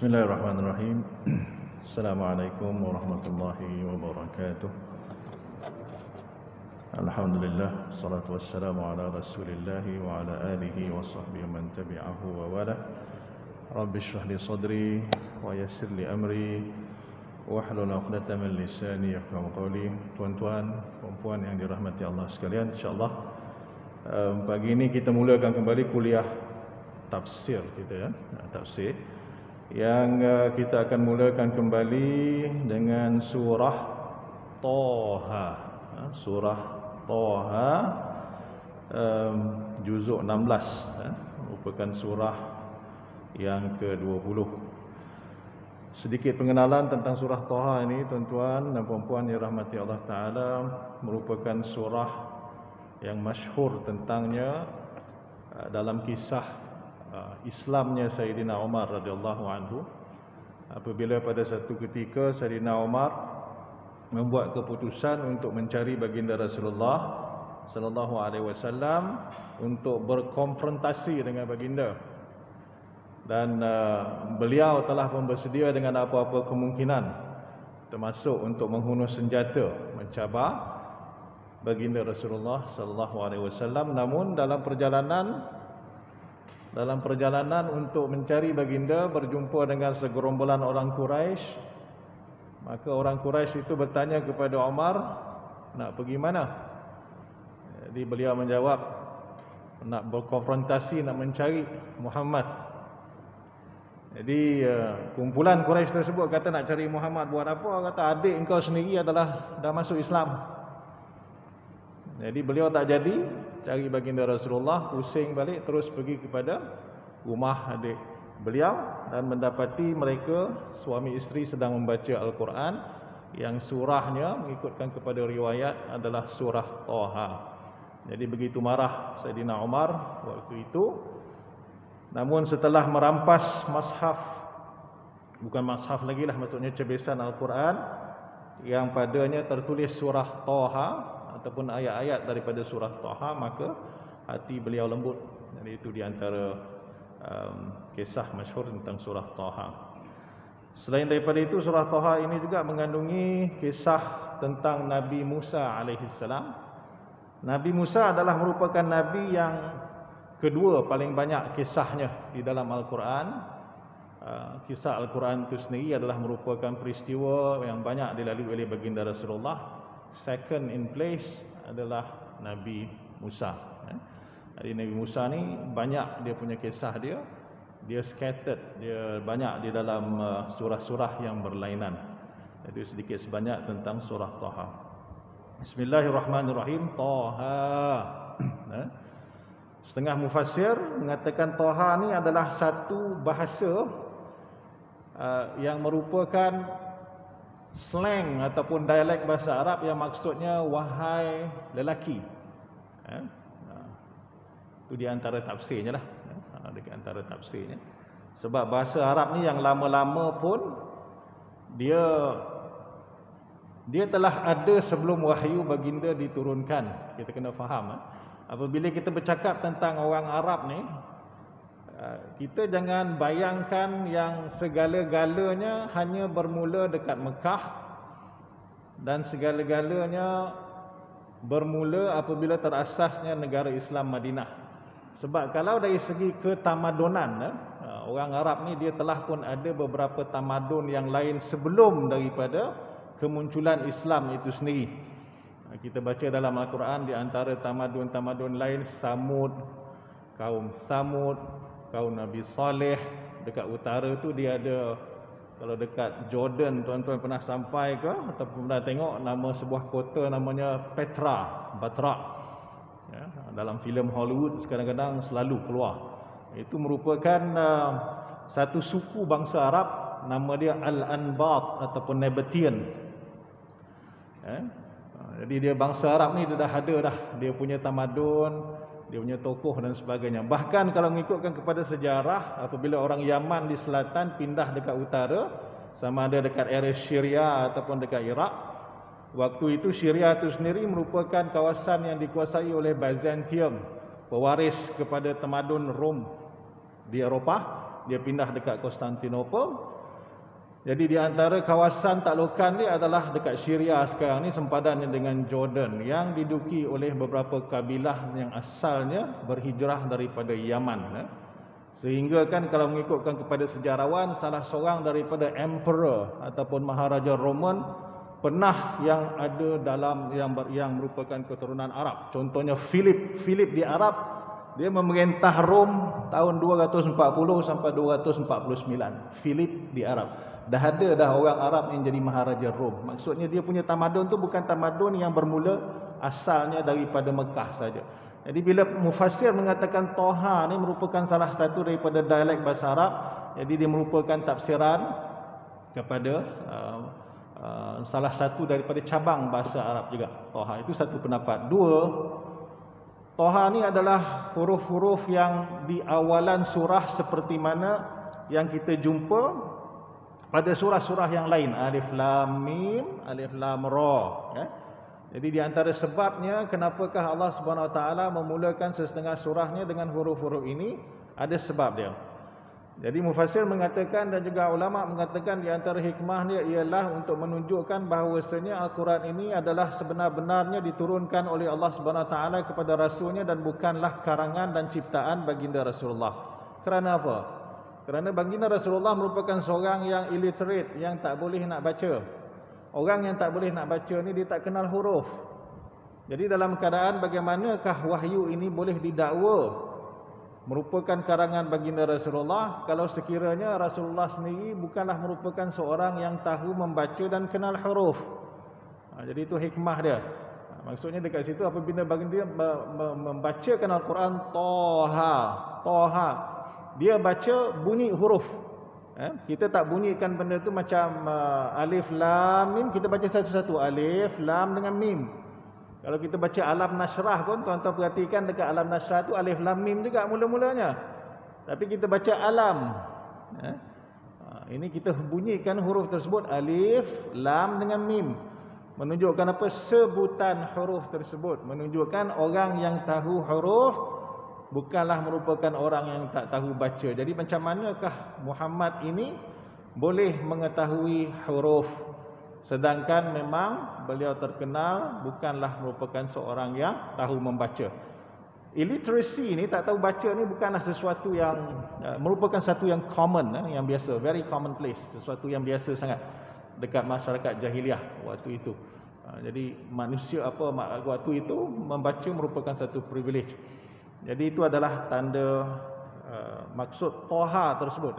Bismillahirrahmanirrahim. Assalamualaikum warahmatullahi wabarakatuh. Alhamdulillah, salatu wassalamu ala rasulillah wa ala alihi wa sahbihi man tabi'ahu wa wala. Rabbi shrah li sadri wa yassir li amri wahlul 'uqdatam min lisani yafqahu qawli. Tuan-tuan, puan-puan yang dirahmati Allah sekalian, insyaallah pagi ini kita mulakan kembali kuliah tafsir kita, ya, tafsir yang kita akan mulakan kembali dengan surah Taha. Surah Taha juzuk 16, merupakan surah yang ke-20. Sedikit pengenalan tentang surah Taha ini, tuan-tuan dan puan-puan yang rahmati Allah Ta'ala, merupakan surah yang masyhur tentangnya dalam kisah Islamnya Sayyidina Umar radhiyallahu anhu, apabila pada satu ketika Sayyidina Umar membuat keputusan untuk mencari baginda Rasulullah sallallahu alaihi wasallam untuk berkonfrontasi dengan baginda, dan beliau telah pun bersedia dengan apa-apa kemungkinan, termasuk untuk menghunus senjata mencabar baginda Rasulullah sallallahu alaihi wasallam. Namun dalam perjalanan untuk mencari baginda, berjumpa dengan segerombolan orang Quraisy. Maka orang Quraisy itu bertanya kepada Umar, nak pergi mana? Jadi beliau menjawab, nak berkonfrontasi, nak mencari Muhammad. Jadi kumpulan Quraisy tersebut kata, nak cari Muhammad buat apa? Kata, adik engkau sendiri adalah dah masuk Islam. Jadi beliau tak jadi cari baginda Rasulullah, pusing balik, terus pergi kepada rumah adik beliau dan mendapati mereka suami isteri sedang membaca Al-Quran, yang surahnya mengikutkan kepada riwayat adalah surah Taha. Jadi begitu marah Sayyidina Umar waktu itu. Namun setelah merampas mushaf, bukan mushaf lagi lah, maksudnya cebisan Al-Quran yang padanya tertulis surah Taha ataupun ayat-ayat daripada surah Taha, maka hati beliau lembut. Jadi itu di antara kisah masyhur tentang surah Taha. Selain daripada itu, surah Taha ini juga mengandungi kisah tentang Nabi Musa alaihissalam. Nabi Musa adalah merupakan nabi yang kedua paling banyak kisahnya di dalam Al-Quran. Kisah Al-Quran itu sendiri adalah merupakan peristiwa yang banyak dilalui oleh baginda Rasulullah. Second in place adalah Nabi Musa. Jadi Nabi Musa ni banyak dia punya kisah dia. Dia scattered, dia banyak di dalam surah-surah yang berlainan. Jadi sedikit sebanyak tentang surah Taha. Bismillahirrahmanirrahim. Taha. Setengah mufassir mengatakan Taha ni adalah satu bahasa yang merupakan slang ataupun dialek bahasa Arab yang maksudnya wahai lelaki. Itu di antara tafsirnya lah. Di antara tafsirnya. Sebab bahasa Arab ni yang lama-lama pun dia telah ada sebelum wahyu baginda diturunkan. Kita kena faham. Apabila kita bercakap tentang orang Arab ni, kita jangan bayangkan yang segala-galanya hanya bermula dekat Mekah dan segala-galanya bermula apabila terasasnya negara Islam Madinah. Sebab kalau dari segi ketamadunan, orang Arab ni dia telah pun ada beberapa tamadun yang lain sebelum daripada kemunculan Islam itu sendiri. Kita baca dalam Al-Quran, di antara tamadun-tamadun lain kaum Samud, kaum Nabi Saleh. Dekat utara tu dia ada, kalau dekat Jordan tuan-tuan pernah sampai ke ataupun pernah tengok nama sebuah kota namanya Batra. Ya, dalam filem Hollywood kadang-kadang selalu keluar. Itu merupakan satu suku bangsa Arab, nama dia Al-Anbat ataupun Nabatean. Jadi dia bangsa Arab ni dia dah ada dah, dia punya tamadun, dia punya tokoh dan sebagainya. Bahkan kalau mengikutkan kepada sejarah, apabila orang Yaman di selatan pindah dekat utara, sama ada dekat area Syria ataupun dekat Iraq, waktu itu Syria itu sendiri merupakan kawasan yang dikuasai oleh Byzantium, pewaris kepada tamadun Rom di Eropah. dia pindah dekat Konstantinopel. Jadi di antara kawasan taklukan dia adalah dekat Syria sekarang ni, sempadannya dengan Jordan, yang diduduki oleh beberapa kabilah yang asalnya berhijrah daripada Yaman. Sehingga kan kalau mengikutkan kepada sejarawan, salah seorang daripada emperor ataupun maharaja Roman pernah yang ada dalam yang merupakan keturunan Arab. Contohnya Philip di Arab, dia memerintah Rom tahun 240 sampai 249. Philip di Arab. Dah ada orang Arab yang jadi maharaja Rom. Maksudnya dia punya tamadun tu bukan tamadun yang bermula asalnya daripada Mekah saja. Jadi bila mufassir mengatakan Toha ni merupakan salah satu daripada dialek bahasa Arab, jadi dia merupakan tafsiran kepada salah satu daripada cabang bahasa Arab juga. Toha itu satu pendapat. Dua, Toha ni adalah huruf-huruf yang di awalan surah seperti mana yang kita jumpa pada surah-surah yang lain. Alif Lam Mim, Alif Lam Ra. Jadi di antara sebabnya kenapakah Allah Subhanahu Wa Taala memulakan sesetengah surahnya dengan huruf-huruf ini, ada sebab dia. Jadi mufassir mengatakan dan juga ulama mengatakan di antara hikmahnya ialah untuk menunjukkan bahawasanya Al-Quran ini adalah sebenar-benarnya diturunkan oleh Allah Subhanahu Wa Taala kepada Rasulnya dan bukanlah karangan dan ciptaan baginda Rasulullah. Kerana apa? Kerana baginda Rasulullah merupakan seorang yang illiterate, yang tak boleh nak baca. Orang yang tak boleh nak baca ni dia tak kenal huruf. Jadi dalam keadaan bagaimanakah wahyu ini boleh didakwa merupakan karangan baginda Rasulullah kalau sekiranya Rasulullah sendiri bukanlah merupakan seorang yang tahu membaca dan kenal huruf. Jadi itu hikmah dia. Maksudnya dekat situ apabila baginda membacakan Al-Quran Toha, dia baca bunyi huruf. Kita tak bunyikan benda tu macam Alif Lam Mim, kita baca satu-satu. Alif Lam dengan Mim. Kalau kita baca Alam Nashrah pun, tuan-tuan perhatikan dekat Alam Nashrah tu Alif Lam Mim juga mula-mulanya. Tapi kita baca Alam. Ini kita bunyikan huruf tersebut Alif Lam dengan Mim. Menunjukkan apa? Sebutan huruf tersebut. Menunjukkan orang yang tahu huruf bukanlah merupakan orang yang tak tahu baca. Jadi macam manakah Muhammad ini boleh mengetahui huruf, sedangkan memang beliau terkenal bukanlah merupakan seorang yang tahu membaca. Illiteracy ni, tak tahu baca ni bukanlah sesuatu yang merupakan satu yang common, yang biasa, very commonplace, sesuatu yang biasa sangat dekat masyarakat jahiliah waktu itu. Jadi manusia waktu itu membaca merupakan satu privilege. Jadi itu adalah tanda maksud Toha tersebut.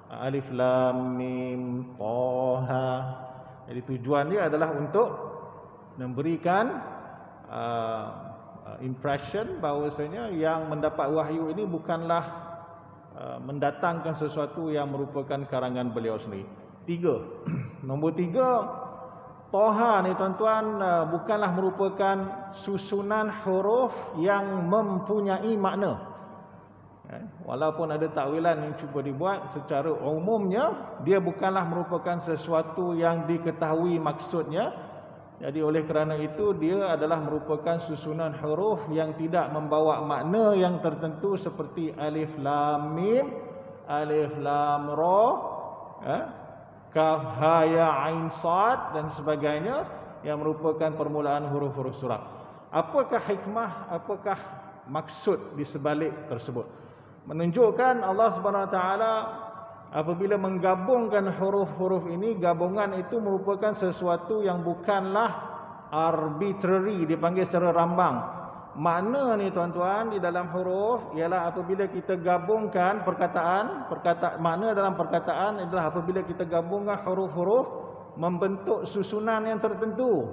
Alif Lam Mim Toha. Jadi tujuan dia adalah untuk memberikan impression bahawasanya yang mendapat wahyu ini bukanlah mendatangkan sesuatu yang merupakan karangan beliau sendiri. Nombor 3, Toha ni tuan-tuan bukanlah merupakan susunan huruf yang mempunyai makna. Walaupun ada takwilan yang cuba dibuat, secara umumnya dia bukanlah merupakan sesuatu yang diketahui maksudnya. Jadi oleh kerana itu dia adalah merupakan susunan huruf yang tidak membawa makna yang tertentu seperti Alif Lam Mim, Alif Lam Ra, Kaf Ha Ya Ain Sad dan sebagainya yang merupakan permulaan huruf-huruf surah. Apakah hikmah, apakah maksud di sebalik tersebut? Menunjukkan Allah Subhanahu Wa Taala apabila menggabungkan huruf-huruf ini, gabungan itu merupakan sesuatu yang bukanlah arbitrary, dipanggil secara rambang. Makna ni tuan-tuan di dalam huruf ialah apabila kita gabungkan perkataan, makna dalam perkataan adalah apabila kita gabungkan huruf-huruf membentuk susunan yang tertentu.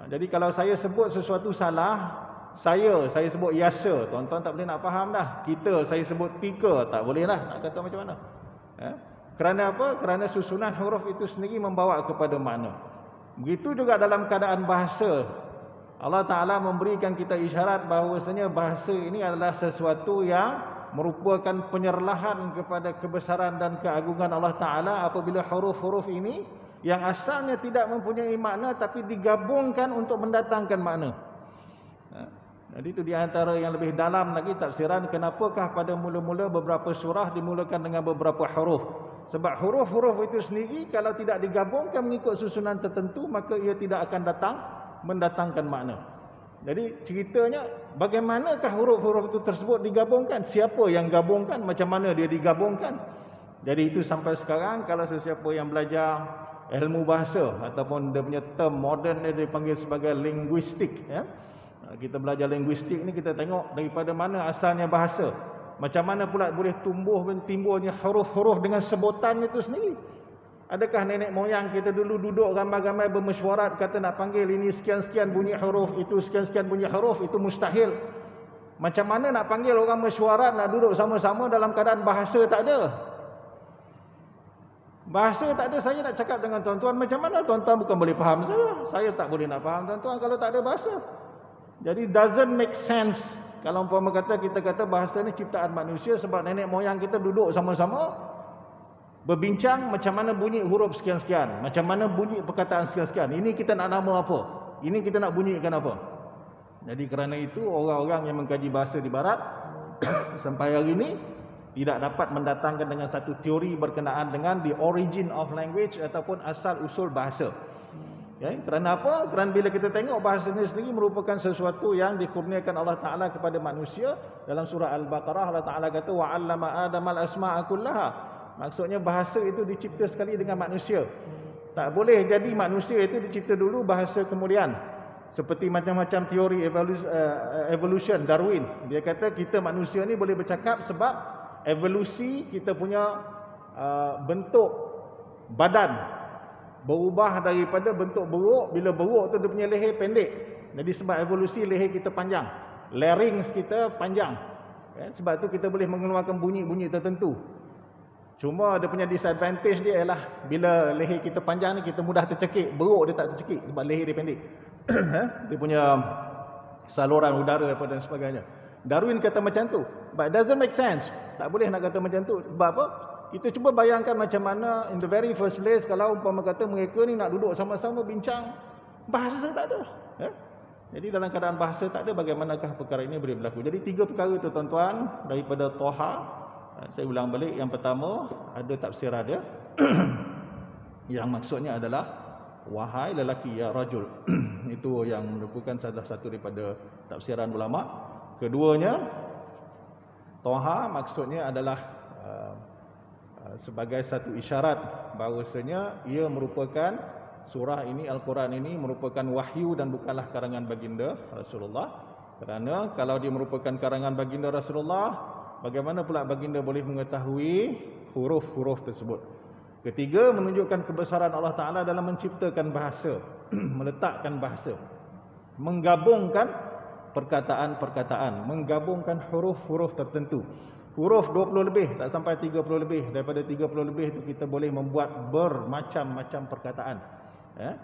Jadi kalau saya sebut sesuatu salah, saya sebut yasa, tuan-tuan tak boleh nak faham dah. Saya sebut pika, tak boleh lah nak kata macam mana. Kerana apa? Kerana susunan huruf itu sendiri membawa kepada makna. Begitu juga dalam keadaan bahasa. Allah Ta'ala memberikan kita isyarat bahawasanya bahasa ini adalah sesuatu yang merupakan penyerlahan kepada kebesaran dan keagungan Allah Ta'ala apabila huruf-huruf ini yang asalnya tidak mempunyai makna tapi digabungkan untuk mendatangkan makna. Jadi itu di antara yang lebih dalam lagi tafsiran kenapakah pada mula-mula beberapa surah dimulakan dengan beberapa huruf. Sebab huruf-huruf itu sendiri kalau tidak digabungkan mengikut susunan tertentu, maka ia tidak akan mendatangkan makna. Jadi ceritanya bagaimanakah huruf-huruf itu tersebut digabungkan? Siapa yang gabungkan? Macam mana dia digabungkan? Jadi itu sampai sekarang kalau sesiapa yang belajar ilmu bahasa ataupun dia punya term moden dia dipanggil sebagai linguistik, ya. Kita belajar linguistik ni kita tengok daripada mana asalnya bahasa. Macam mana pula boleh timbulnya huruf-huruf dengan sebutan itu sendiri. Adakah nenek moyang kita dulu duduk ramai-ramai bermesyuarat kata nak panggil ini sekian-sekian bunyi huruf, itu sekian-sekian bunyi huruf? Itu mustahil. Macam mana nak panggil orang mesyuarat nak duduk sama-sama dalam keadaan bahasa tak ada? Bahasa tak ada, saya nak cakap dengan tuan-tuan macam mana tuan-tuan bukan boleh faham saya tak boleh nak faham tuan-tuan kalau tak ada bahasa. Jadi doesn't make sense kalau umpama kita kata bahasa ni ciptaan manusia sebab nenek moyang kita duduk sama-sama berbincang macam mana bunyi huruf sekian-sekian, macam mana bunyi perkataan sekian-sekian. Ini kita nak nama apa? Ini kita nak bunyikan apa? Jadi kerana itu orang-orang yang mengkaji bahasa di barat sampai hari ini tidak dapat mendatangkan dengan satu teori berkenaan dengan the origin of language ataupun asal usul bahasa. Ya, kerana apa? Kerana bila kita tengok bahasa ini sendiri merupakan sesuatu yang dikurniakan Allah Ta'ala kepada manusia. Dalam surah Al-Baqarah Allah Ta'ala kata wa'allama Adamal asma'a kullaha. Maksudnya bahasa itu dicipta sekali dengan manusia. Tak boleh jadi manusia itu dicipta dulu, bahasa kemudian. Seperti macam-macam teori evolution Darwin. Dia kata kita manusia ni boleh bercakap sebab evolusi kita punya bentuk badan berubah daripada bentuk beruk. Bila beruk tu dia punya leher pendek. Jadi sebab evolusi leher kita panjang, larynx kita panjang, ya, sebab tu kita boleh mengeluarkan bunyi-bunyi tertentu. Cuma dia punya disadvantage dia ialah bila leher kita panjang ni kita mudah tercekik. Beruk dia tak tercekik sebab leher dia pendek. Dia punya saluran udara dan sebagainya. Darwin kata macam tu, but it doesn't make sense. Tak boleh nak kata macam tu. Sebab apa? Kita cuba bayangkan macam mana in the very first place kalau umpama kata mereka ni nak duduk sama-sama bincang, bahasa tak ada, ya? Jadi dalam keadaan bahasa tak ada, bagaimanakah perkara ini boleh berlaku? Jadi 3 perkara tu tuan-tuan daripada Toha. Saya ulang balik. Yang pertama ada tafsiran dia yang maksudnya adalah wahai lelaki, ya rajul. Itu yang merupakan salah satu daripada tafsiran ulama. Keduanya Toha maksudnya adalah sebagai satu isyarat bahawasanya ia merupakan surah ini, Al-Quran ini merupakan wahyu dan bukanlah karangan baginda Rasulullah. Kerana kalau dia merupakan karangan baginda Rasulullah, bagaimana pula baginda boleh mengetahui huruf-huruf tersebut? Ketiga, menunjukkan kebesaran Allah Ta'ala dalam menciptakan bahasa, meletakkan bahasa, menggabungkan perkataan-perkataan, menggabungkan huruf-huruf tertentu. Huruf 20 lebih, tak sampai 30 lebih. Daripada 30 lebih itu kita boleh membuat bermacam-macam perkataan, ya?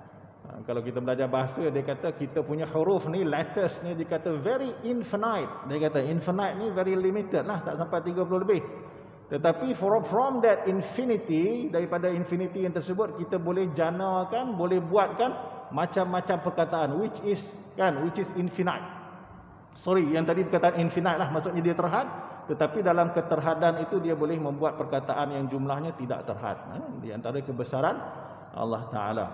Kalau kita belajar bahasa, dia kata kita punya huruf ni, letters ni, dia kata very infinite. Dia kata infinite ni very limited lah, tak sampai 30 lebih. Tetapi from that infinity, daripada infinity yang tersebut kita boleh janakan, boleh buatkan macam-macam perkataan, which is infinite. Sorry, yang tadi perkataan infinite lah, maksudnya dia terhad. Tetapi dalam keterhadan itu dia boleh membuat perkataan yang jumlahnya tidak terhad. Di antara kebesaran Allah Ta'ala.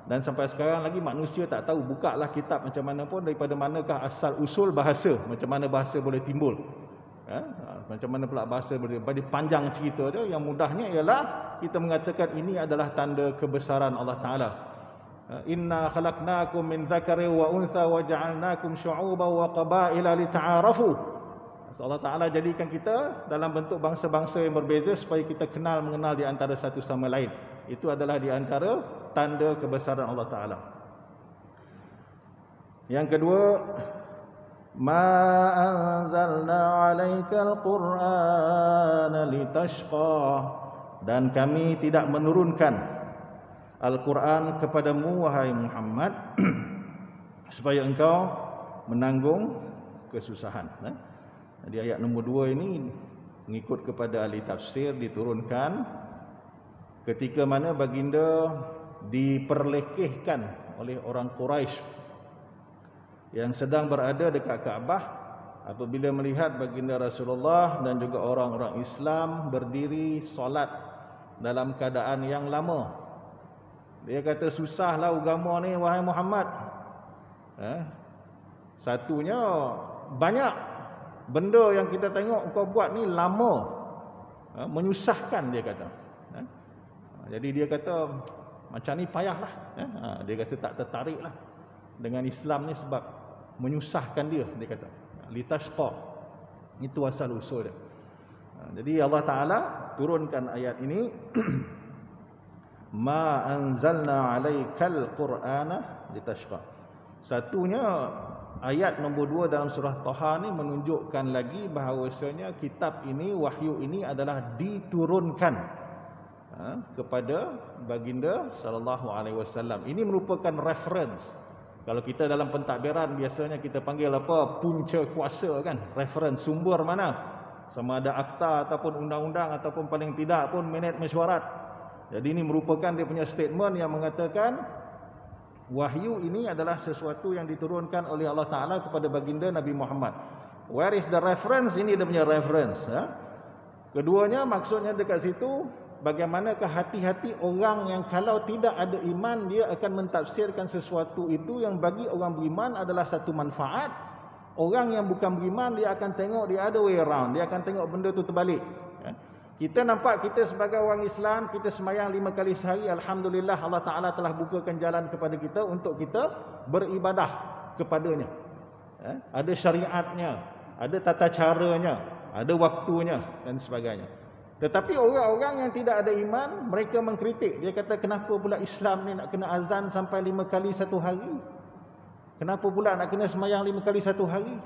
Dan sampai sekarang lagi manusia tak tahu, bukalah kitab macam mana pun, daripada manakah asal usul bahasa, macam mana bahasa boleh timbul, ya? Macam mana pula bahasa boleh, pada panjang cerita dia. Yang mudahnya ialah kita mengatakan ini adalah tanda kebesaran Allah Ta'ala. Inna khalaqnakum min dzakarin wa untha wa ja'alnakum syu'uban wa qabaila lita'arafu. Allah Ta'ala jadikan kita dalam bentuk bangsa-bangsa yang berbeza supaya kita mengenal di antara satu sama lain. Itu adalah di antara tanda kebesaran Allah Ta'ala. Yang kedua, ma anzalna 'alaikal qur'ana litashqa, dan kami tidak menurunkan Al-Quran kepadamu wahai Muhammad supaya engkau menanggung kesusahan. Jadi ayat nombor 2 ini mengikut kepada ahli tafsir diturunkan ketika mana baginda diperlekehkan oleh orang Quraisy yang sedang berada dekat Kaabah apabila melihat baginda Rasulullah dan juga orang-orang Islam berdiri solat dalam keadaan yang lama. Dia kata, susahlah agama ni wahai Muhammad. Satunya, banyak benda yang kita tengok kau buat ni lama, menyusahkan, dia kata. Jadi dia kata, macam ni payahlah. Dia rasa tak tertarik lah dengan Islam ni sebab menyusahkan dia kata. Litashqa. Itu asal usul dia. Jadi Allah Ta'ala turunkan ayat ini. Ma anzalna alaikal qur'ana litashqa. Satunya, ayat nombor 2 dalam surah Taha ni menunjukkan lagi bahawasanya kitab ini, wahyu ini adalah diturunkan kepada baginda sallallahu alaihi wasallam. Ini merupakan reference. Kalau kita dalam pentadbiran biasanya kita panggil apa? Punca kuasa kan? Reference, sumber mana? Sama ada akta ataupun undang-undang ataupun paling tidak pun minit mesyuarat. Jadi ini merupakan dia punya statement yang mengatakan wahyu ini adalah sesuatu yang diturunkan oleh Allah Ta'ala kepada baginda Nabi Muhammad. Where is the reference? Ini dia punya reference. Keduanya maksudnya dekat situ, bagaimanakah hati-hati orang yang kalau tidak ada iman, dia akan mentafsirkan sesuatu itu yang bagi orang beriman adalah satu manfaat. Orang yang bukan beriman, dia akan tengok dia other way around. Dia akan tengok benda tu terbalik. Kita nampak kita sebagai orang Islam, kita semayang 5 kali sehari, alhamdulillah Allah Ta'ala telah bukakan jalan kepada kita untuk kita beribadah kepadanya. Ada syariatnya, ada tata caranya, ada waktunya dan sebagainya. Tetapi orang-orang yang tidak ada iman, mereka mengkritik. Dia kata, kenapa pula Islam ni nak kena azan sampai 5 kali satu hari? Kenapa pula nak kena semayang 5 kali satu hari?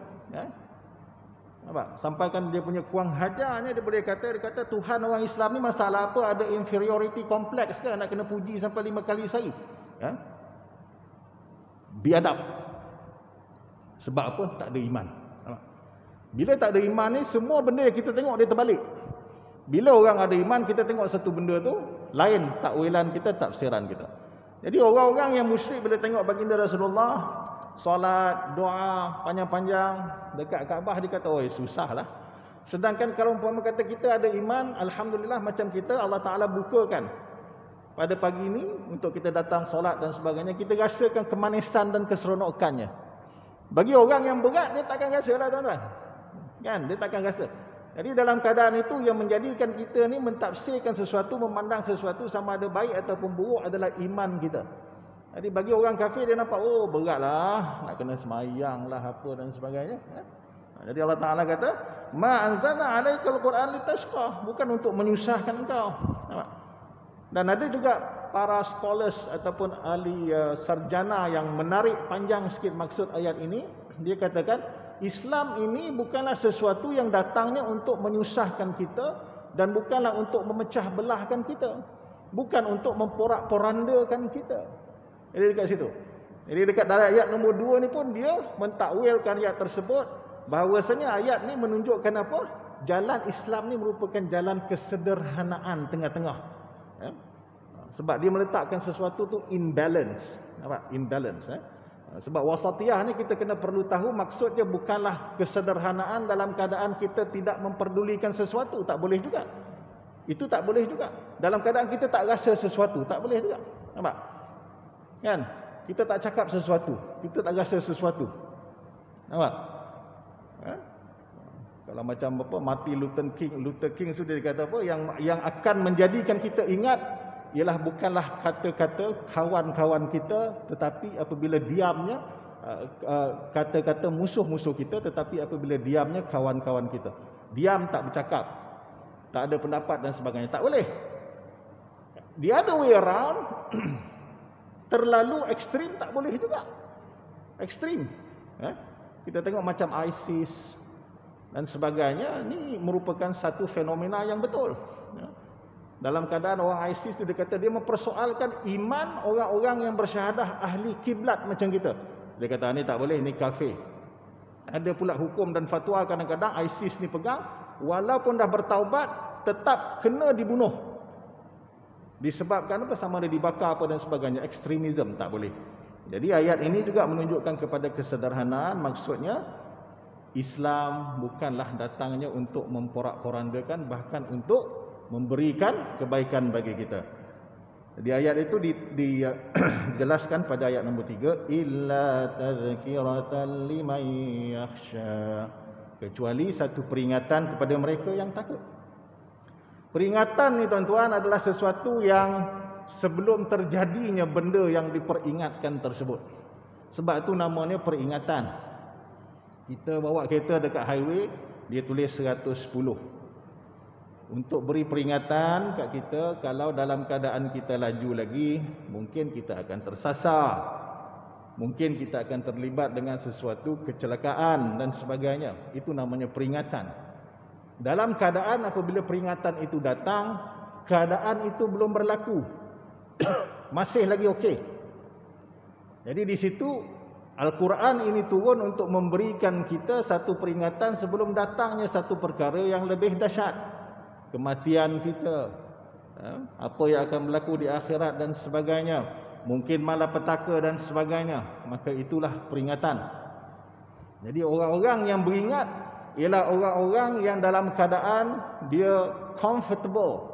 Nampak? Sampaikan dia punya kuang hajarnya, dia boleh kata, Tuhan orang Islam ni masalah apa? Ada inferiority complex ke nak kena puji sampai 5 kali sehari? Biadab. Sebab apa? Tak ada iman. Nampak? Bila tak ada iman ni, semua benda yang kita tengok dia terbalik. Bila orang ada iman, kita tengok satu benda tu lain takwilan kita, tafsiran kita. Jadi orang-orang yang musyrik bila tengok baginda Rasulullah solat, doa panjang-panjang dekat Kaabah, dia kata, oi susahlah. Sedangkan kalau umpama kata kita ada iman, alhamdulillah macam kita, Allah Ta'ala bukakan pada pagi ini untuk kita datang solat dan sebagainya, kita rasakan kemanisan dan keseronokannya. Bagi orang yang berat, dia takkan rasa lah tuan-tuan. Kan? Dia takkan rasa. Jadi dalam keadaan itu yang menjadikan kita ni mentafsirkan sesuatu, memandang sesuatu sama ada baik ataupun buruk adalah iman kita. Jadi bagi orang kafir dia nampak, oh beratlah, nak kena semayang lah apa dan sebagainya. Jadi Allah Ta'ala kata, ma anzalna alaikal Qur'an litashqa, bukan untuk menyusahkan engkau. Dan ada juga para scholars ataupun ahli sarjana yang menarik panjang sikit maksud ayat ini. Dia katakan, Islam ini bukanlah sesuatu yang datangnya untuk menyusahkan kita dan bukanlah untuk memecah belahkan kita. Bukan untuk memporak-porandakan kita. Jadi dekat situ. Jadi dekat dalam ayat nombor 2 ni pun dia mentakwilkan ayat tersebut bahawasanya ayat ni menunjukkan apa? Jalan Islam ni merupakan jalan kesederhanaan tengah-tengah. Sebab dia meletakkan sesuatu tu in balance. Nampak? In balance. Sebab wasatiyah ni kita kena perlu tahu maksudnya bukanlah kesederhanaan dalam keadaan kita tidak memperdulikan sesuatu. Tak boleh juga. Itu tak boleh juga. Dalam keadaan kita tak rasa sesuatu. Tak boleh juga. Nampak? Kan? Kita tak cakap sesuatu, kita tak rasa sesuatu. Nampak? Kalau macam apa Martin Luther King sudah dikata apa yang akan menjadikan kita ingat ialah bukanlah kata-kata kawan-kawan kita, tetapi apabila diamnya kata-kata musuh-musuh kita, tetapi apabila diamnya kawan-kawan kita. Diam tak bercakap, tak ada pendapat dan sebagainya. Tak boleh. The other way around, terlalu ekstrim tak boleh juga. Ekstrim. Kita tengok macam ISIS dan sebagainya, ini merupakan satu fenomena yang betul. Dalam keadaan orang ISIS itu dia kata dia mempersoalkan iman orang-orang yang bersyahadah ahli kiblat macam kita. Dia kata ni tak boleh, ni kafir. Ada pula hukum dan fatwa kadang-kadang ISIS ni pegang, walaupun dah bertaubat tetap kena dibunuh. Disebabkan apa? Sama ada dibakar apa dan sebagainya. Ekstremism tak boleh. Jadi ayat ini juga menunjukkan kepada kesederhanaan, maksudnya Islam bukanlah datangnya untuk memporak-porandakan, bahkan untuk memberikan kebaikan bagi kita. Di ayat itu dijelaskan pada ayat nombor 3, illa tadhkiratan liman yakhsha, kecuali satu peringatan kepada mereka yang takut. Peringatan ni tuan-tuan adalah sesuatu yang sebelum terjadinya benda yang diperingatkan tersebut. Sebab itu namanya peringatan. Kita bawa kereta dekat highway, dia tulis 110. Untuk beri peringatan kat kita, kalau dalam keadaan kita laju lagi, mungkin kita akan tersasar, mungkin kita akan terlibat dengan sesuatu kecelakaan dan sebagainya. Itu namanya peringatan. Dalam keadaan apabila peringatan itu datang, keadaan itu belum berlaku, masih lagi okey. Jadi di situ Al-Quran ini turun untuk memberikan kita satu peringatan sebelum datangnya satu perkara yang lebih dahsyat. Kematian kita, apa yang akan berlaku di akhirat dan sebagainya, mungkin malapetaka dan sebagainya. Maka itulah peringatan. Jadi orang-orang yang beringat ialah orang-orang yang dalam keadaan dia comfortable,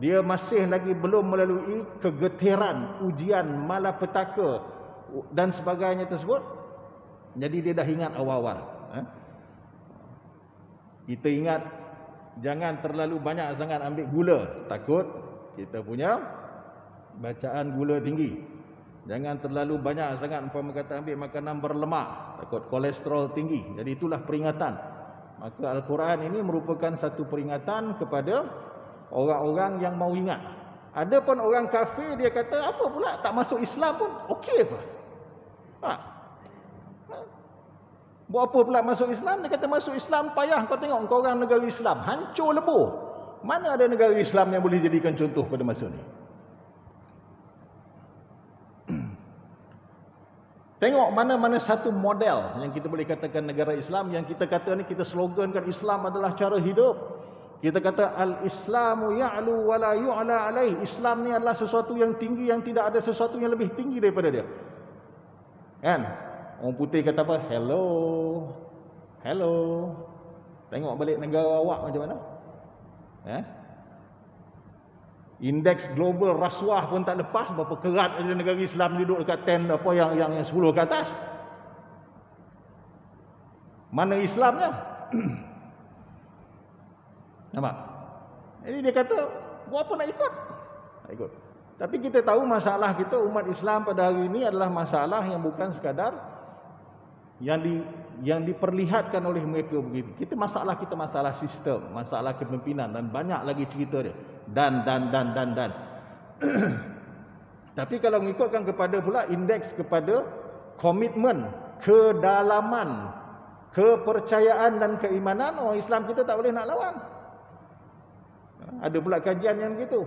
dia masih lagi belum melalui kegetiran, ujian, malapetaka dan sebagainya tersebut. Jadi dia dah ingat awal-awal. Kita ingat, jangan terlalu banyak sangat ambil gula, takut kita punya bacaan gula tinggi. Jangan terlalu banyak sangat umpama kata ambil makanan berlemak, takut kolesterol tinggi. Jadi itulah peringatan. Maka Al-Quran ini merupakan satu peringatan kepada orang-orang yang mau ingat. Ada pun orang kafir, dia kata apa pula, tak masuk Islam pun okey apa? Buat apa pula masuk Islam? Dia kata masuk Islam payah. Kau tengok kau orang negara Islam hancur lebur. Mana ada negara Islam yang boleh jadikan contoh pada masa ni? Tengok mana-mana satu model yang kita boleh katakan negara Islam, yang kita kata ni, kita slogankan Islam adalah cara hidup. Kita kata al-Islamu ya'lu wa la yu'la alaih. Islam ni adalah sesuatu yang tinggi, yang tidak ada sesuatu yang lebih tinggi daripada dia. Kan? Orang putih kata apa? Hello. Hello. Tengok balik negara awak macam mana? Indeks global rasuah pun tak lepas. Berapa kerat aja negara Islam duduk dekat 10 apa yang 10 ke atas. Mana Islamnya? Nampak? Jadi dia kata, buat apa nak ikut? Nak ikut. Tapi kita tahu masalah kita umat Islam pada hari ini adalah masalah yang bukan sekadar yang diperlihatkan oleh mereka begitu. Kita masalah sistem, masalah kepimpinan dan banyak lagi cerita dia. Dan. Tapi kalau mengikutkan kepada pula indeks kepada komitmen, kedalaman, kepercayaan dan keimanan, orang Islam kita tak boleh nak lawan. Ada pula kajian yang begitu.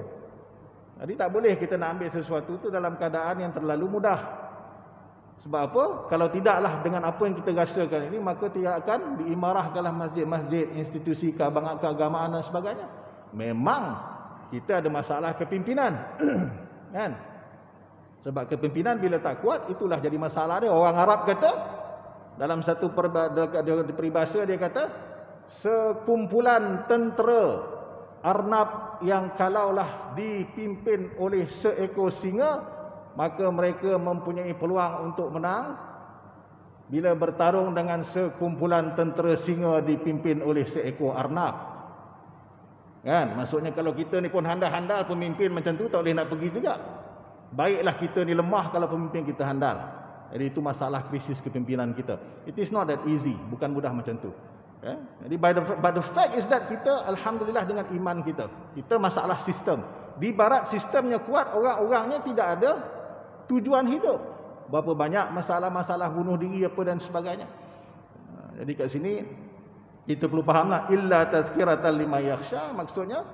Jadi tak boleh kita nak ambil sesuatu itu dalam keadaan yang terlalu mudah. Sebab apa? Kalau tidaklah dengan apa yang kita rasakan ini, maka tidak akan diimarahkanlah masjid-masjid, institusi keagamaan dan sebagainya. Memang kita ada masalah kepimpinan. Kan? Sebab kepimpinan bila tak kuat, itulah jadi masalah dia. Orang Arab kata, dalam satu peribahasa dia kata, sekumpulan tentera Arnab yang kalaulah dipimpin oleh seekor singa, maka mereka mempunyai peluang untuk menang bila bertarung dengan sekumpulan tentera singa dipimpin oleh seekor arnab. Kan? Maksudnya kalau kita ni pun handal-handal, pemimpin macam tu tak boleh nak pergi juga. Baiklah kita ni lemah kalau pemimpin kita handal. Jadi itu masalah krisis kepimpinan kita. It is not that easy, bukan mudah macam tu. Jadi but the fact is that kita alhamdulillah dengan iman kita masalah sistem. Di barat sistemnya kuat, orang-orangnya tidak ada tujuan hidup. Berapa banyak masalah-masalah bunuh diri apa dan sebagainya. Jadi kat sini kita perlu fahamlah, illa tazkiratan liman yakhsha, maksudnya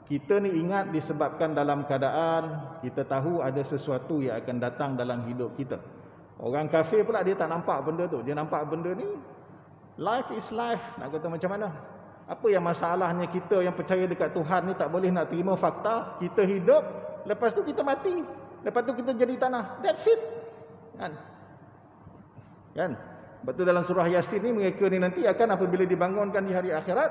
kita ni ingat disebabkan dalam keadaan kita tahu ada sesuatu yang akan datang dalam hidup kita. Orang kafir pula dia tak nampak benda tu. Dia nampak benda ni life is life. Nak kata macam mana? Apa yang masalahnya kita yang percaya dekat Tuhan ni tak boleh nak terima fakta kita hidup, lepas tu kita mati, lepas tu kita jadi tanah. That's it. Kan? Betul dalam surah Yasin ni mereka ni nanti akan apabila dibangunkan di hari akhirat,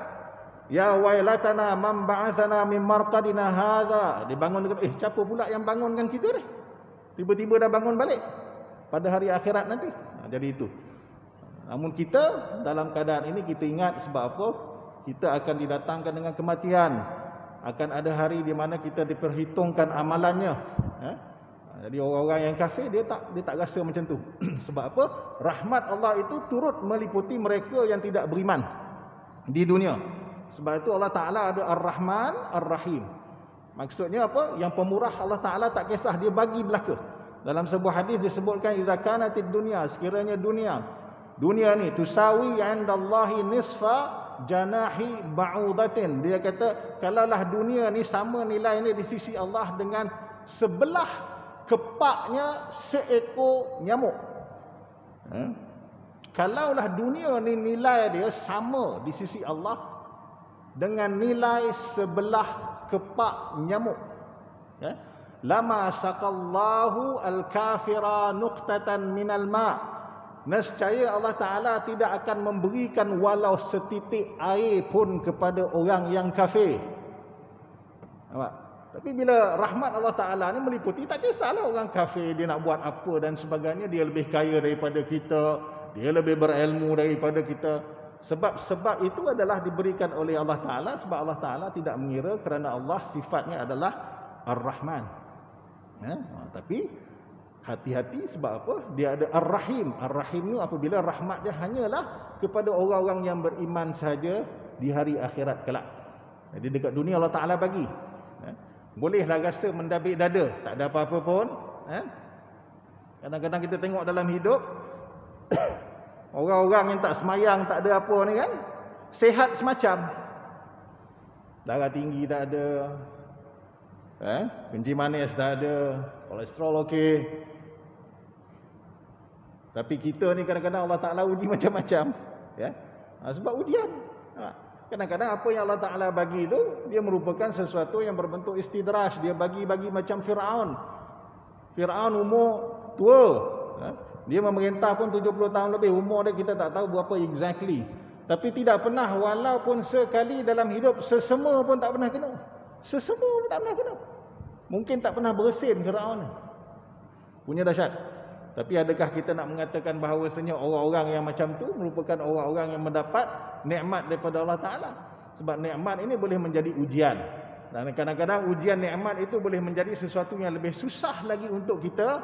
ya wailatana man ba'athana min marqadina hadza. Dibangunkan, siapa pula yang bangunkan kita ni? Tiba-tiba dah bangun balik pada hari akhirat nanti. Jadi itu. Namun kita dalam keadaan ini kita ingat sebab apa? Kita akan didatangkan dengan kematian. Akan ada hari di mana kita diperhitungkan amalannya. Jadi orang-orang yang kafir dia tak rasa macam tu. Sebab apa? Rahmat Allah itu turut meliputi mereka yang tidak beriman di dunia. Sebab itu Allah Ta'ala ada Ar-Rahman, Ar-Rahim. Maksudnya apa? Yang pemurah Allah Ta'ala tak kisah, dia bagi belaka. Dalam sebuah hadis disebutkan, idza kanatid dunya, sekiranya dunia ni tusawi 'indallahi nisfa janahi ba'udatin. Dia kata, kalaulah dunia ni sama nilai ni di sisi Allah dengan sebelah kepaknya seekor nyamuk. Kalaulah dunia ni nilai dia sama di sisi Allah dengan nilai sebelah kepak nyamuk, lama saqallahu al-kafira nuqtatan minal ma'. Nescaya Allah Ta'ala tidak akan memberikan walau setitik air pun kepada orang yang kafir. Nampak? Tapi bila rahmat Allah Ta'ala ni meliputi, tak kisahlah orang kafir dia nak buat apa dan sebagainya, dia lebih kaya daripada kita, dia lebih berilmu daripada kita. Sebab itu adalah diberikan oleh Allah Ta'ala, sebab Allah Ta'ala tidak mengira kerana Allah sifatnya adalah Ar-Rahman. Tapi hati-hati sebab apa? Dia ada Ar-Rahim. Ar-Rahim ni apabila rahmat dia hanyalah kepada orang-orang yang beriman sahaja di hari akhirat kelak. Jadi dekat dunia Allah Ta'ala bagi. Bolehlah rasa mendabik dada, tak ada apa-apa pun. Kadang-kadang kita tengok dalam hidup orang-orang yang tak semayang, tak ada apa ni kan, sihat semacam. Darah tinggi tak ada, kencing manis tak ada, kolesterol okey. Tapi kita ni kadang-kadang Allah Ta'ala uji macam-macam, sebab ujian. Kadang-kadang apa yang Allah Ta'ala bagi itu, dia merupakan sesuatu yang berbentuk istidraj. Dia bagi macam Fir'aun. Fir'aun umur tua. Dia memerintah pun 70 tahun lebih. Umur dia kita tak tahu berapa exactly. Tapi tidak pernah, walaupun sekali dalam hidup, sesema pun tak pernah kena. Sesema pun tak pernah kena. Mungkin tak pernah bersin Fir'aun. Punya dahsyat. Tapi adakah kita nak mengatakan bahawasanya orang-orang yang macam tu merupakan orang-orang yang mendapat nikmat daripada Allah Ta'ala? Sebab nikmat ini boleh menjadi ujian. Dan kadang-kadang ujian nikmat itu boleh menjadi sesuatu yang lebih susah lagi untuk kita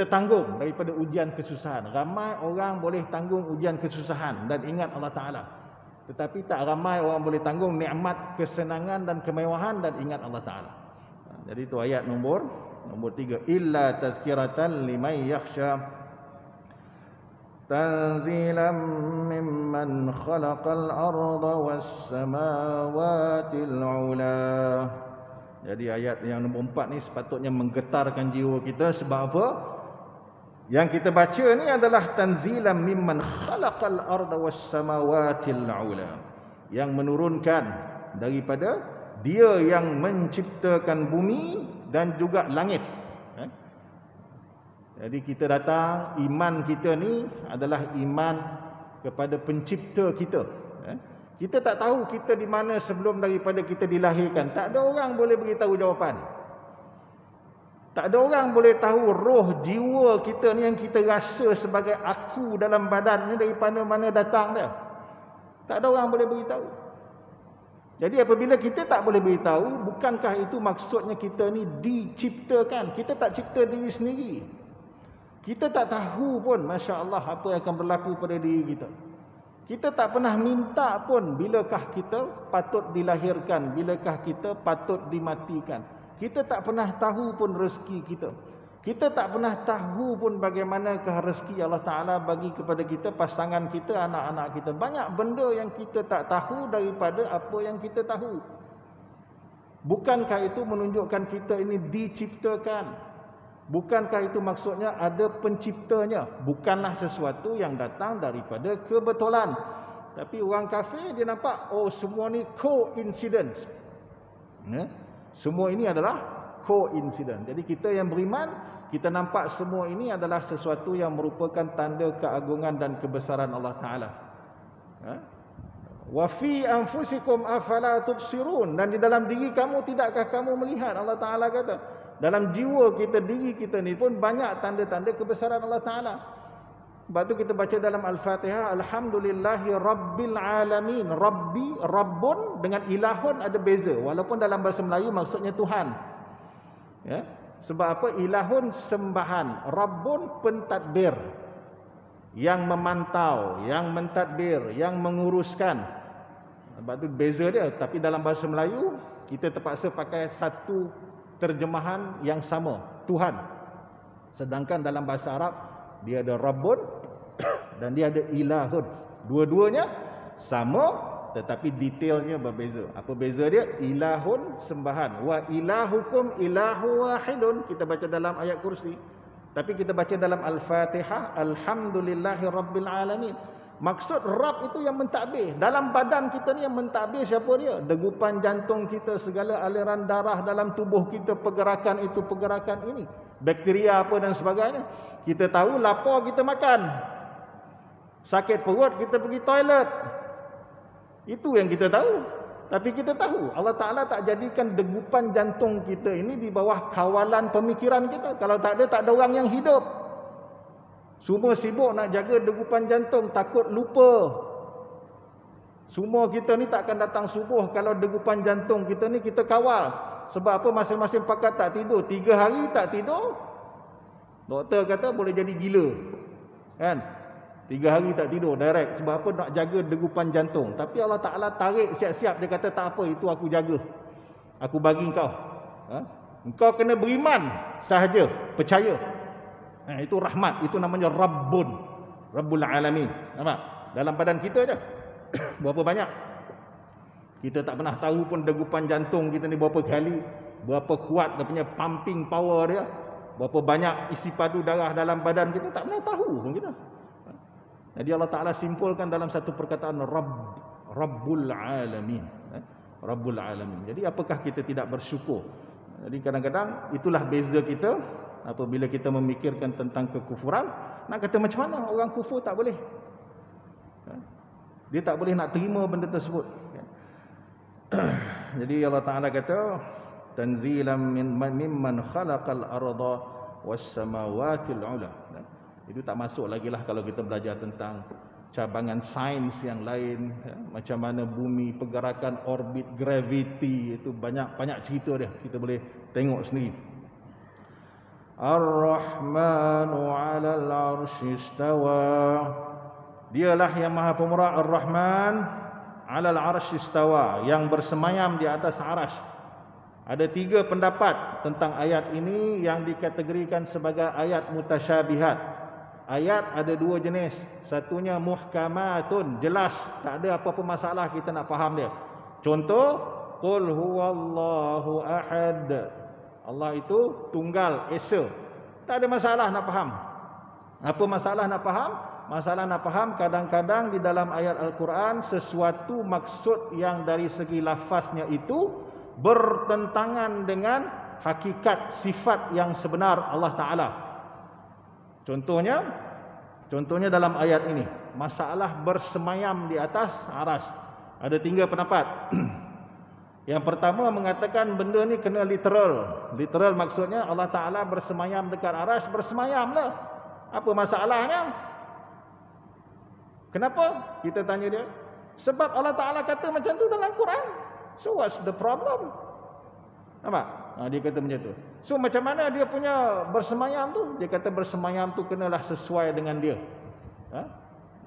tanggung daripada ujian kesusahan. Ramai orang boleh tanggung ujian kesusahan dan ingat Allah Ta'ala. Tetapi tak ramai orang boleh tanggung nikmat kesenangan dan kemewahan dan ingat Allah Ta'ala. Jadi itu ayat nombor 3, illa tazkiratan liman yakhsha tanzilan mimman khalaqal arda was samawati al-ula. Jadi ayat yang nombor 4 ni sepatutnya menggetarkan jiwa kita. Sebab apa? Yang kita baca ni adalah tanzilan mimman khalaqal arda was samawati al-ula, yang menurunkan daripada dia yang menciptakan bumi dan juga langit. Jadi kita datang, iman kita ni adalah iman kepada pencipta kita. Kita tak tahu kita di mana sebelum daripada kita dilahirkan. Tak ada orang boleh beritahu jawapan. Tak ada orang boleh tahu roh jiwa kita ni yang kita rasa sebagai aku dalam badan ni daripada mana datang dia. Tak ada orang boleh beritahu. Jadi apabila kita tak boleh beritahu, bukankah itu maksudnya kita ni diciptakan? Kita tak cipta diri sendiri. Kita tak tahu pun, Masya Allah, apa yang akan berlaku pada diri kita. Kita tak pernah minta pun bilakah kita patut dilahirkan, bilakah kita patut dimatikan. Kita tak pernah tahu pun rezeki kita. Kita tak pernah tahu pun bagaimanakah rezeki Allah Ta'ala bagi kepada kita, pasangan kita, anak-anak kita. Banyak benda yang kita tak tahu daripada apa yang kita tahu. Bukankah itu menunjukkan kita ini diciptakan? Bukankah itu maksudnya ada penciptanya? Bukanlah sesuatu yang datang daripada kebetulan. Tapi orang kafir dia nampak, oh semua ni coincidence. Semua ini adalah coincidence. Jadi kita yang beriman, kita nampak semua ini adalah sesuatu yang merupakan tanda keagungan dan kebesaran Allah Ta'ala. Wa fi anfusikum afala tubsirun, dan di dalam diri kamu tidakkah kamu melihat? Allah Ta'ala kata, dalam jiwa kita, diri kita ni pun banyak tanda-tanda kebesaran Allah Ta'ala. Sebab tu kita baca dalam Al-Fatihah, Alhamdulillahi Rabbil Alamin. Rabbi, Rabbun dengan ilahun ada beza. Walaupun dalam bahasa Melayu maksudnya Tuhan. Ya? Sebab apa? Ilahun sembahan, Rabbun pentadbir, yang memantau, yang mentadbir, yang menguruskan. Sebab tu beza dia. Tapi dalam bahasa Melayu kita terpaksa pakai satu terjemahan yang sama, Tuhan. Sedangkan dalam bahasa Arab dia ada Rabbun dan dia ada ilahun. Dua-duanya sama tetapi detailnya berbeza. Apa beza dia? Ilahun sembahan, wa ilahukum ilahu wahidun. Kita baca dalam ayat kursi. Tapi kita baca dalam Al-Fatihah, Alhamdulillahi Rabbil Alamin. Maksud Rabb itu yang mentadbir. Dalam badan kita ni yang mentadbir siapa dia? Degupan jantung kita, segala aliran darah dalam tubuh kita, pergerakan itu, pergerakan ini, bakteria apa dan sebagainya. Kita tahu lapar kita makan, sakit perut kita pergi toilet. Itu yang kita tahu. Tapi kita tahu Allah Ta'ala tak jadikan degupan jantung kita ini di bawah kawalan pemikiran kita. Kalau tak ada orang yang hidup. Semua sibuk nak jaga degupan jantung, takut lupa. Semua kita ni tak akan datang subuh kalau degupan jantung kita ni kita kawal. Sebab apa? Masing-masing pakat tak tidur, 3 hari tak tidur, doktor kata boleh jadi gila. Kan? 3 hari tak tidur direct. Sebab apa? Nak jaga degupan jantung. Tapi Allah Ta'ala tarik siap-siap. Dia kata tak apa, itu aku jaga, aku bagi kau. Engkau kena beriman sahaja, percaya. Itu rahmat. Itu namanya Rabbun, Rabbul Alamin. Nampak? Dalam badan kita je berapa banyak. Kita tak pernah tahu pun degupan jantung kita ni berapa kali, berapa kuat dia punya pumping power dia, berapa banyak isi padu darah dalam badan kita, tak pernah tahu pun kita. Jadi Allah Ta'ala simpulkan dalam satu perkataan Rabbul Alamin. Rabbul Alamin. Jadi apakah kita tidak bersyukur? Jadi kadang-kadang itulah beza kita apabila kita memikirkan tentang kekufuran. Nak kata macam mana orang kufur tak boleh? Dia tak boleh nak terima benda tersebut. Jadi Allah Ta'ala kata, tanzilan mimman khalaqal arda was samawatil ula. Itu tak masuk lagi lah kalau kita belajar tentang cabangan sains yang lain, macam mana bumi, pergerakan orbit, gravity, itu banyak cerita dia. Kita boleh tengok sendiri. Ar-Rahmanu 'alal 'arsy istawa. Dialah yang Maha Pemurah, Ar-Rahman 'alal 'arsy istawa, yang bersemayam di atas arasy. Ada 3 pendapat tentang ayat ini yang dikategorikan sebagai ayat mutasyabihat. Ayat ada 2 jenis. Satunya muhkamatun, jelas, tak ada apa-apa masalah kita nak faham dia. Contoh, qul huwallahu ahad. Allah itu tunggal, esa. Tak ada masalah nak faham. Apa masalah nak faham? Masalah nak faham kadang-kadang di dalam ayat Al-Quran sesuatu maksud yang dari segi lafaznya itu bertentangan dengan hakikat sifat yang sebenar Allah Ta'ala. Contohnya dalam ayat ini, masalah bersemayam di atas arasy. Ada 3 pendapat. Yang pertama mengatakan benda ni kena literal. Literal maksudnya Allah Ta'ala bersemayam dekat arasy, bersemayamlah. Apa masalahnya? Kenapa? Kita tanya dia. Sebab Allah Ta'ala kata macam tu dalam Quran. So what's the problem? Nampak? Dia kata macam tu. So macam mana dia punya bersemayam tu? Dia kata bersemayam tu kenalah sesuai dengan dia.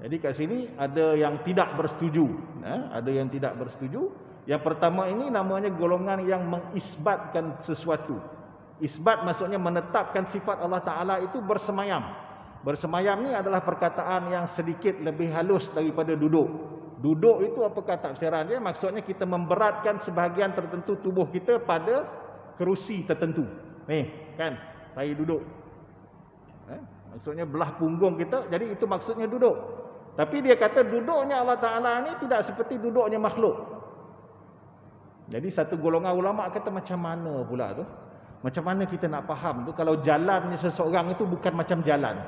Jadi kat sini ada yang tidak bersetuju. Ada yang tidak bersetuju. Yang pertama ini namanya golongan yang mengisbatkan sesuatu. Isbat maksudnya menetapkan sifat Allah Ta'ala itu bersemayam. Bersemayam ni adalah perkataan yang sedikit lebih halus daripada duduk. Duduk itu apakah tafsiran dia? Maksudnya kita memberatkan sebahagian tertentu tubuh kita pada kerusi tertentu. Ni, kan? Saya duduk. Maksudnya belah punggung kita, jadi itu maksudnya duduk. Tapi dia kata duduknya Allah Ta'ala ni tidak seperti duduknya makhluk. Jadi satu golongan ulama kata macam mana pula tu? Macam mana kita nak faham tu kalau jalannya seseorang itu bukan macam jalan?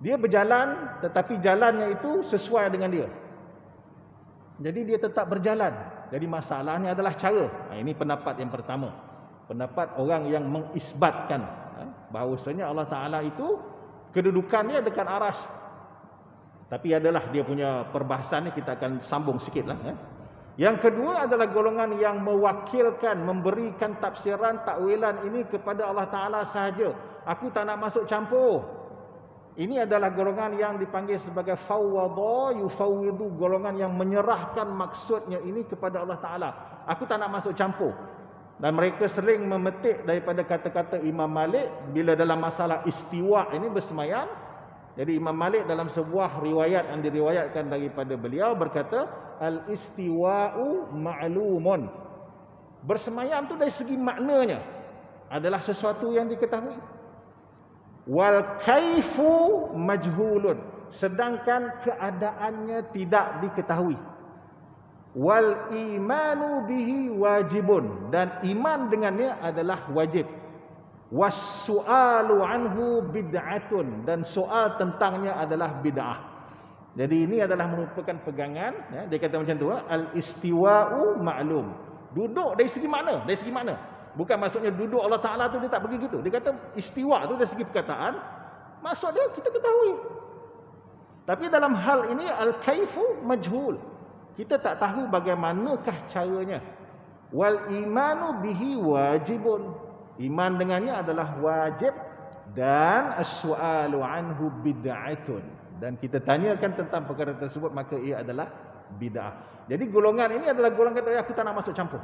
Dia berjalan tetapi jalannya itu sesuai dengan dia. Jadi dia tetap berjalan. Jadi masalahnya adalah cara. Ini pendapat yang pertama. Pendapat orang yang mengisbatkan bahawasanya Allah Ta'ala itu kedudukannya dekat aras. Tapi adalah dia punya perbahasan ni, kita akan sambung sikit lah. Yang kedua adalah golongan yang mewakilkan, memberikan tafsiran, takwilan ini kepada Allah Ta'ala sahaja. Aku tak nak masuk campur. Ini adalah golongan yang dipanggil sebagai fawwadha yufawwidu, golongan yang menyerahkan maksudnya ini kepada Allah Ta'ala. Aku tak nak masuk campur. Dan mereka sering memetik daripada kata-kata Imam Malik bila dalam masalah istiwa ini bersemayam. Jadi Imam Malik dalam sebuah riwayat yang diriwayatkan daripada beliau berkata, al-istiwa'u ma'lumun. Bersemayam tu dari segi maknanya adalah sesuatu yang diketahui. Wal kaifu majhulun, sedangkan keadaannya tidak diketahui. Wal imanu bihi wajibun, dan iman dengannya adalah wajib. Was su'alu anhu bid'atun, dan soal tentangnya adalah bid'ah. Jadi ini adalah merupakan pegangan, dia kata macam tu, al istiwa'u ma'lum. Duduk dari segi mana? Dari segi mana? Bukan maksudnya duduk Allah Ta'ala tu dia tak pergi gitu. Dia kata istiwa tu dari segi perkataan, maksud dia kita ketahui. Tapi dalam hal ini al-kaifu majhul. Kita tak tahu bagaimanakah caranya. Wal imanu bihi wajibun. Iman dengannya adalah wajib, dan as-su'alu anhu bid'atun. Dan kita tanyakan tentang perkara tersebut maka ia adalah bid'ah. Jadi golongan ini adalah golongan kata aku tak nak masuk campur.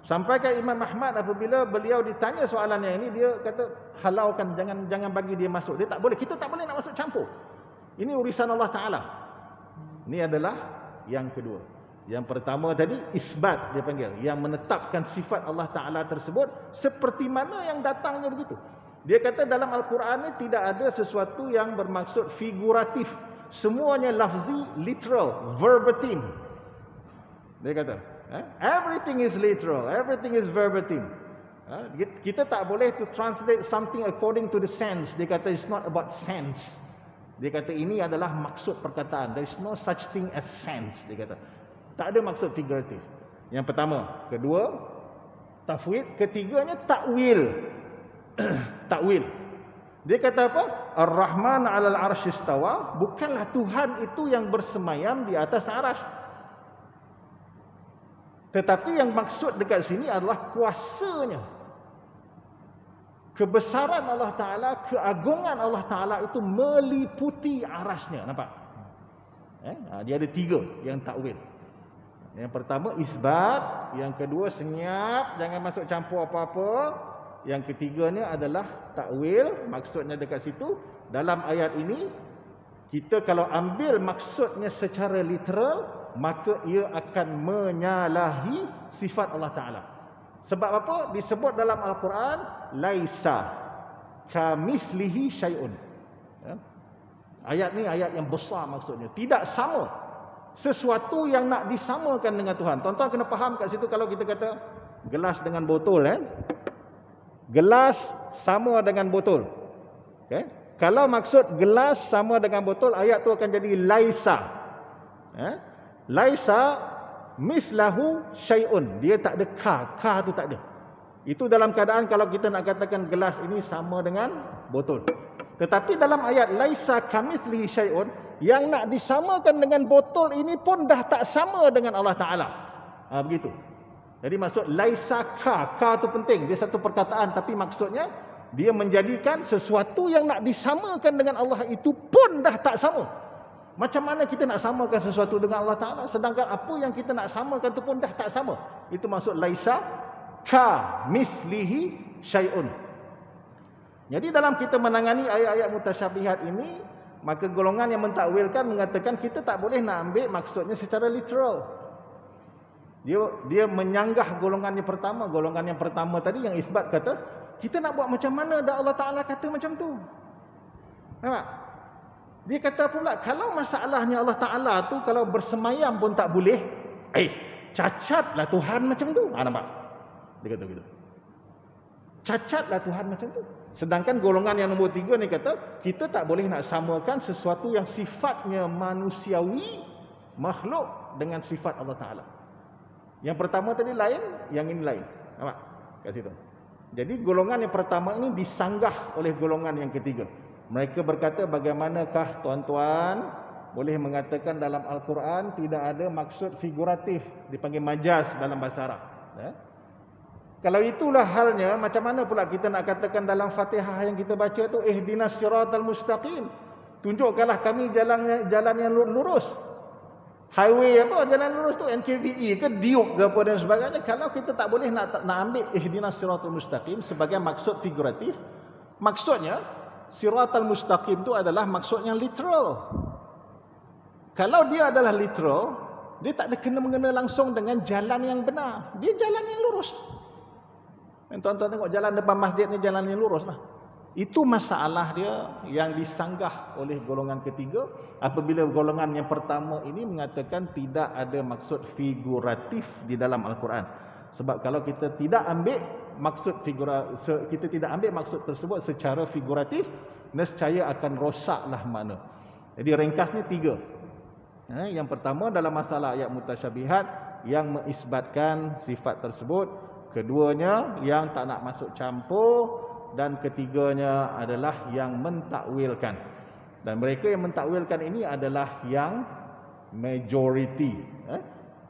Sampai ke Imam Ahmad apabila beliau ditanya soalannya ini, dia kata halaukan, jangan bagi dia masuk. Dia tak boleh, kita tak boleh nak masuk campur. Ini urusan Allah Ta'ala. Ini adalah yang kedua. Yang pertama tadi isbat dia panggil, yang menetapkan sifat Allah Ta'ala tersebut seperti mana yang datangnya begitu. Dia kata dalam Al-Quran ini tidak ada sesuatu yang bermaksud figuratif. Semuanya lafzi, literal, verbatim. Dia kata everything is literal, everything is verbatim. Kita tak boleh to translate something according to the sense. Dia kata it's not about sense. Dia kata ini adalah maksud perkataan. There is no such thing as sense. Dia kata tak ada maksud figuratif. Yang pertama. Kedua, tafwid. Ketiganya takwil. Takwil. Dia kata apa? Ar-Rahman 'alal 'arsy istawa. Bukanlah Tuhan itu yang bersemayam di atas arasy. Tetapi yang maksud dekat sini adalah kuasanya. Kebesaran Allah Ta'ala, keagungan Allah Ta'ala itu meliputi arasnya. Nampak? Dia ada tiga yang takwil. Yang pertama isbat, yang kedua senyap, jangan masuk campur apa-apa. Yang ketiganya adalah takwil, maksudnya dekat situ. Dalam ayat ini, kita kalau ambil maksudnya secara literal, maka ia akan menyalahi sifat Allah Ta'ala. Sebab apa? Disebut dalam Al-Quran, laisa kamithlihi syai'un. Ayat ni ayat yang besar maksudnya. Tidak sama sesuatu yang nak disamakan dengan Tuhan. Tuan-tuan kena faham kat situ kalau kita kata gelas dengan botol. Gelas sama dengan botol. Okay? Kalau maksud gelas sama dengan botol, ayat tu akan jadi laisa. Laisa mislahu syai'un. Dia tak ada ka tu tak ada. Itu dalam keadaan kalau kita nak katakan gelas ini sama dengan botol. Tetapi dalam ayat laisa kamitslihi syai'un, yang nak disamakan dengan botol ini pun dah tak sama dengan Allah Ta'ala. Begitu. Jadi maksud laisa ka tu penting. Dia satu perkataan tapi maksudnya dia menjadikan sesuatu yang nak disamakan dengan Allah itu pun dah tak sama. Macam mana kita nak samakan sesuatu dengan Allah Ta'ala sedangkan apa yang kita nak samakan itu pun dah tak sama. Itu maksud laisa ka mislihi syai'un. Jadi dalam kita menangani ayat-ayat mutasyabihat ini, maka golongan yang mentakwilkan mengatakan kita tak boleh nak ambil maksudnya secara literal. Dia menyanggah golongan yang pertama. Golongan yang pertama tadi yang isbat kata kita nak buat macam mana dah Allah Ta'ala kata macam tu. Nampak? Dia kata pula, kalau masalahnya Allah Ta'ala tu kalau bersemayam pun tak boleh, cacatlah Tuhan macam tu. Nampak? Dia kata gitu. Cacatlah Tuhan macam tu. Sedangkan golongan yang nombor 3 ni kata, kita tak boleh nak samakan sesuatu yang sifatnya manusiawi, makhluk dengan sifat Allah Ta'ala. Yang pertama tadi lain, yang ini lain. Nampak? Kat situ. Jadi golongan yang pertama ini disanggah oleh golongan yang ketiga. Mereka berkata, bagaimanakah tuan-tuan boleh mengatakan dalam Al-Quran tidak ada maksud figuratif, dipanggil majaz dalam bahasa Arab. Kalau itulah halnya, macam mana pula kita nak katakan dalam Fatihah yang kita baca tu, ihdinas siratal mustaqim, tunjukkanlah kami jalan yang lurus. Highway apa, jalan lurus tu NKVE ke Diuk ke apa dan sebagainya. Kalau kita tak boleh nak ambil ihdinas siratal mustaqim sebagai maksud figuratif, maksudnya siratal mustaqim tu adalah maksud yang literal. Kalau dia adalah literal, dia tak ada kena-mengena langsung dengan jalan yang benar. Dia jalan yang lurus. Tuan-tuan tengok jalan depan masjid ni jalan yang lurus lah. Itu masalah dia yang disanggah oleh golongan ketiga, apabila golongan yang pertama ini mengatakan tidak ada maksud figuratif di dalam Al-Quran. Sebab kalau kita tidak ambil maksud kita tidak ambil maksud tersebut secara figuratif, nescaya akan rosaklah makna. Jadi ringkasnya 3. Yang pertama dalam masalah ayat mutasyabihat yang mengisbatkan sifat tersebut, keduanya yang tak nak masuk campur, dan ketiganya adalah yang mentakwilkan. Dan mereka yang mentakwilkan ini adalah yang majority,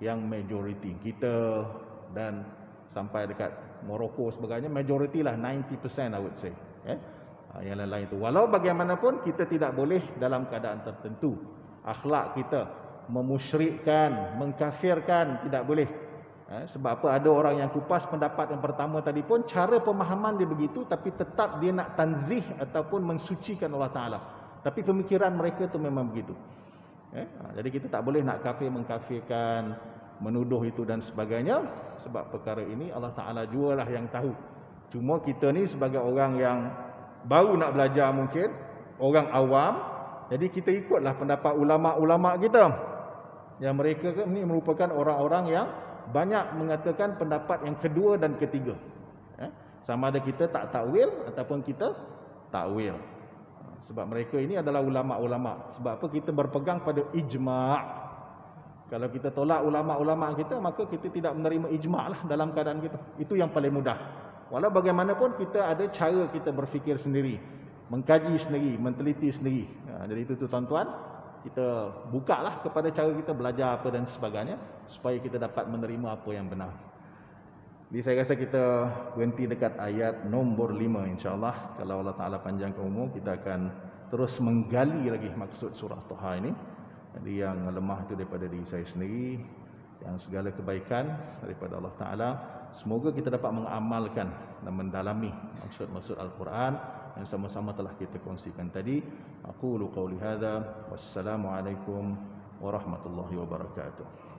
yang majority. Kita dan sampai dekat Morocco sebagainya, majority lah, 90% I would say. Yang lain-lain itu. Walau bagaimanapun kita tidak boleh dalam keadaan tertentu akhlak kita memusyrikkan, mengkafirkan, tidak boleh. Sebab apa? Ada orang yang kupas pendapat yang pertama tadi pun, cara pemahaman dia begitu, tapi tetap dia nak tanzih ataupun mensucikan Allah Ta'ala. Tapi pemikiran mereka tu memang begitu. Jadi kita tak boleh nak mengkafirkan, menuduh itu dan sebagainya. Sebab perkara ini Allah Ta'ala jualah yang tahu. Cuma kita ni sebagai orang yang baru nak belajar mungkin, orang awam, jadi kita ikutlah pendapat ulama'-ulama' kita. Yang mereka ni merupakan orang-orang yang banyak mengatakan pendapat yang kedua dan ketiga. Sama ada kita tak takwil ataupun kita takwil. Sebab mereka ini adalah ulama'-ulama'. Sebab apa? Kita berpegang pada ijma'. Kalau kita tolak ulama'-ulama' kita, maka kita tidak menerima ijma' lah dalam keadaan kita. Itu yang paling mudah. Walau bagaimanapun kita ada cara kita berfikir sendiri, mengkaji sendiri, menteliti sendiri. Jadi itu tuan-tuan, kita bukalah kepada cara kita belajar apa dan sebagainya, supaya kita dapat menerima apa yang benar. Jadi saya rasa kita berhenti dekat ayat nombor 5 insya-Allah. Kalau Allah Ta'ala panjangkan umur, kita akan terus menggali lagi maksud surah Taha ini. Jadi yang lemah itu daripada diri saya sendiri, yang segala kebaikan daripada Allah Ta'ala. Semoga kita dapat mengamalkan dan mendalami maksud-maksud Al-Quran yang sama-sama telah kita kongsikan tadi. Aqulu qawli hadza, wassalamu alaikum warahmatullahi wabarakatuh.